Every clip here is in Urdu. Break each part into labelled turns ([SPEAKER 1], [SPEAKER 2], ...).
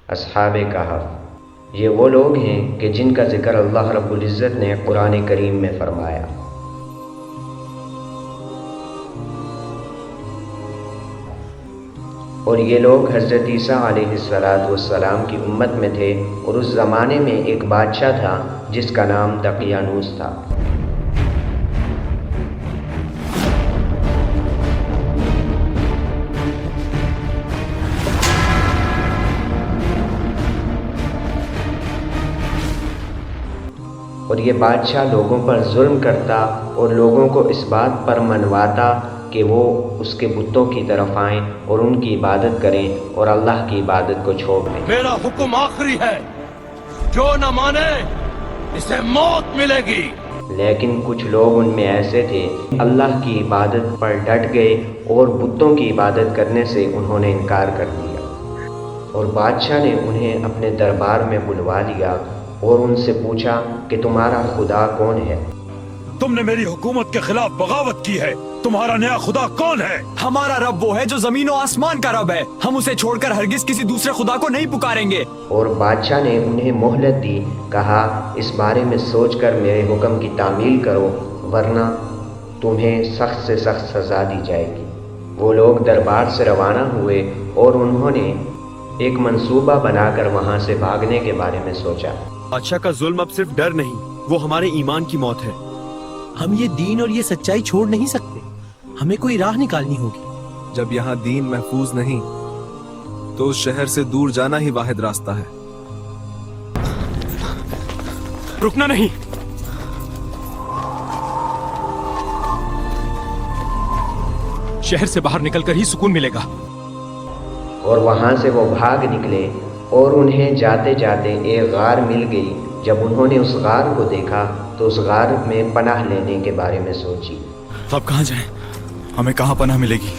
[SPEAKER 1] اصحاب کہف یہ وہ لوگ ہیں کہ جن کا ذکر اللہ رب العزت نے قرآن کریم میں فرمایا۔ اور یہ لوگ حضرت عیسیٰ علیہ السلام کی امت میں تھے، اور اس زمانے میں ایک بادشاہ تھا جس کا نام دقیانوس تھا۔ اور یہ بادشاہ لوگوں پر ظلم کرتا اور لوگوں کو اس بات پر منواتا کہ وہ اس کے بتوں کی طرف آئیں اور ان کی عبادت کریں اور اللہ کی عبادت کو چھوڑ دیں۔
[SPEAKER 2] میرا حکم آخری ہے، جو نہ مانے اسے موت ملے گی۔
[SPEAKER 1] لیکن کچھ لوگ ان میں ایسے تھے اللہ کی عبادت پر ڈٹ گئے اور بتوں کی عبادت کرنے سے انہوں نے انکار کر دیا، اور بادشاہ نے انہیں اپنے دربار میں بلوا لیا اور ان سے پوچھا کہ تمہارا خدا کون ہے؟
[SPEAKER 3] تم نے میری حکومت کے خلاف بغاوت کی ہے، تمہارا نیا خدا کون ہے؟
[SPEAKER 4] ہمارا رب وہ ہے جو زمین و آسمان کا رب ہے، ہم اسے چھوڑ کر ہرگز کسی دوسرے خدا کو نہیں پکاریں گے۔
[SPEAKER 1] اور بادشاہ نے انہیں مہلت دی، کہا اس بارے میں سوچ کر میرے حکم کی تعمیل کرو ورنہ تمہیں سخت سے سخت سزا دی جائے گی۔ وہ لوگ دربار سے روانہ ہوئے اور انہوں نے ایک منصوبہ بنا کر وہاں سے بھاگنے کے بارے میں سوچا۔
[SPEAKER 5] بادشاہ کا ظلم اب صرف ڈر نہیں، وہ ہمارے ایمان کی موت ہے۔
[SPEAKER 6] ہم یہ دین اور یہ سچائی چھوڑ نہیں سکتے، ہمیں کوئی راہ نکالنی ہوگی۔
[SPEAKER 7] جب یہاں دین محفوظ نہیں تو اس شہر سے دور جانا ہی واحد راستہ ہے۔
[SPEAKER 5] رکنا نہیں، شہر سے باہر نکل کر ہی سکون ملے گا۔
[SPEAKER 1] اور وہاں سے وہ بھاگ نکلے اور انہیں جاتے جاتے ایک غار مل گئی۔ جب انہوں نے اس غار کو دیکھا تو اس غار میں پناہ لینے کے بارے میں سوچی۔
[SPEAKER 3] اب کہاں جائیں؟ ہمیں کہاں پناہ ملے گی؟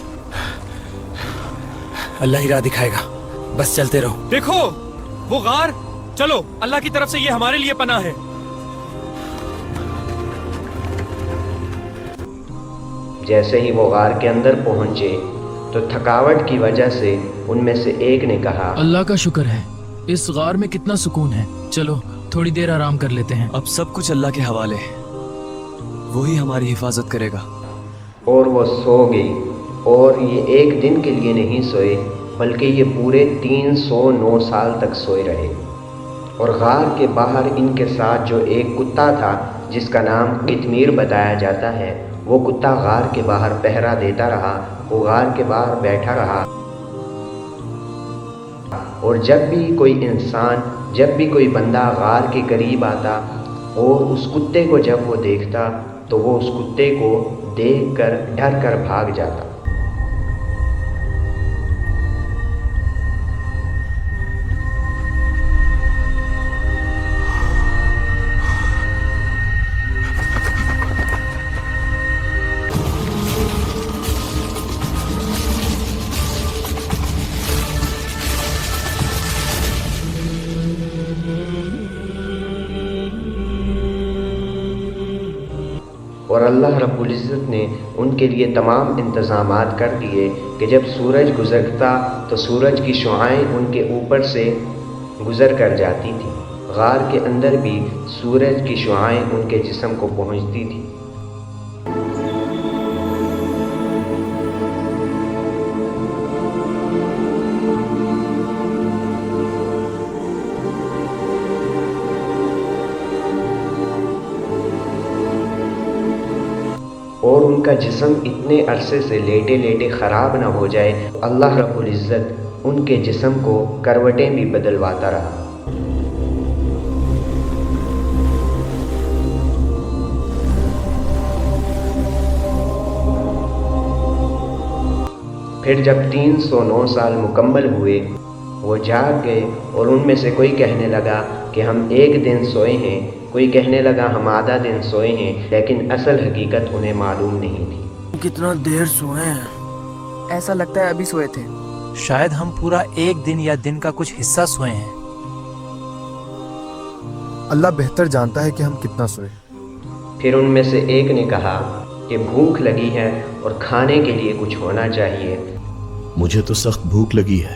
[SPEAKER 6] اللہ ہی راہ دکھائے گا، بس چلتے رہو۔
[SPEAKER 5] دیکھو وہ غار، چلو اللہ کی طرف سے یہ ہمارے لیے پناہ ہے۔
[SPEAKER 1] جیسے ہی وہ غار کے اندر پہنچے تو تھکاوٹ کی وجہ سے ان میں سے ایک نے کہا،
[SPEAKER 8] اللہ کا شکر ہے، اس غار میں کتنا سکون ہے، چلو تھوڑی دیر آرام کر لیتے ہیں۔
[SPEAKER 4] اب سب کچھ اللہ کے حوالے ہے، وہی ہماری حفاظت کرے گا۔
[SPEAKER 1] اور وہ سو گئی، اور یہ ایک دن کے لیے نہیں سوئے بلکہ یہ پورے 309 سال تک سوئے رہے۔ اور غار کے باہر ان کے ساتھ جو ایک کتا تھا جس کا نام قطمیر بتایا جاتا ہے، وہ کتا غار کے باہر پہرا دیتا رہا۔ وہ غار کے باہر بیٹھا رہا، اور جب بھی کوئی بندہ غار کے قریب آتا اور اس کتے کو جب وہ دیکھتا تو وہ اس کتے کو دیکھ کر ڈر کر بھاگ جاتا۔ اور اللہ رب العزت نے ان کے لیے تمام انتظامات کر دیے کہ جب سورج گزرتا تو سورج کی شعاعیں ان کے اوپر سے گزر کر جاتی تھیں۔ غار کے اندر بھی سورج کی شعاعیں ان کے جسم کو پہنچتی تھیں۔ اور ان کا جسم اتنے عرصے سے لیٹے لیٹے خراب نہ ہو جائے، اللہ رب العزت ان کے جسم کو کروٹیں بھی بدلواتا رہا۔ پھر جب 309 سال مکمل ہوئے، وہ جاگ گئے، اور ان میں سے کوئی کہنے لگا کہ ہم ایک دن سوئے ہیں، کوئی کہنے لگا ہم آدھا دن سوئے ہیں، لیکن اصل حقیقت انہیں معلوم نہیں تھی۔
[SPEAKER 9] کتنا دیر سوئے ہیں؟ ایسا لگتا ہے ابھی سوئے تھے۔
[SPEAKER 6] شاید ہم پورا ایک دن یا دن کا کچھ حصہ سوئے ہیں۔
[SPEAKER 7] اللہ بہتر جانتا ہے کہ ہم کتنا سوئے۔
[SPEAKER 1] پھر ان میں سے ایک نے کہا کہ بھوک لگی ہے اور کھانے کے لیے کچھ ہونا چاہیے۔
[SPEAKER 10] مجھے تو سخت بھوک لگی ہے،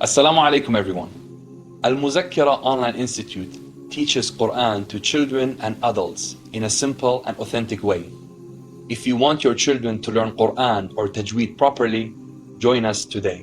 [SPEAKER 11] Assalamu alaikum everyone. Al-Muzakkira Online Institute teaches Quran to children and adults in a simple and authentic way. If you want your children to learn Quran or Tajweed properly, join us today.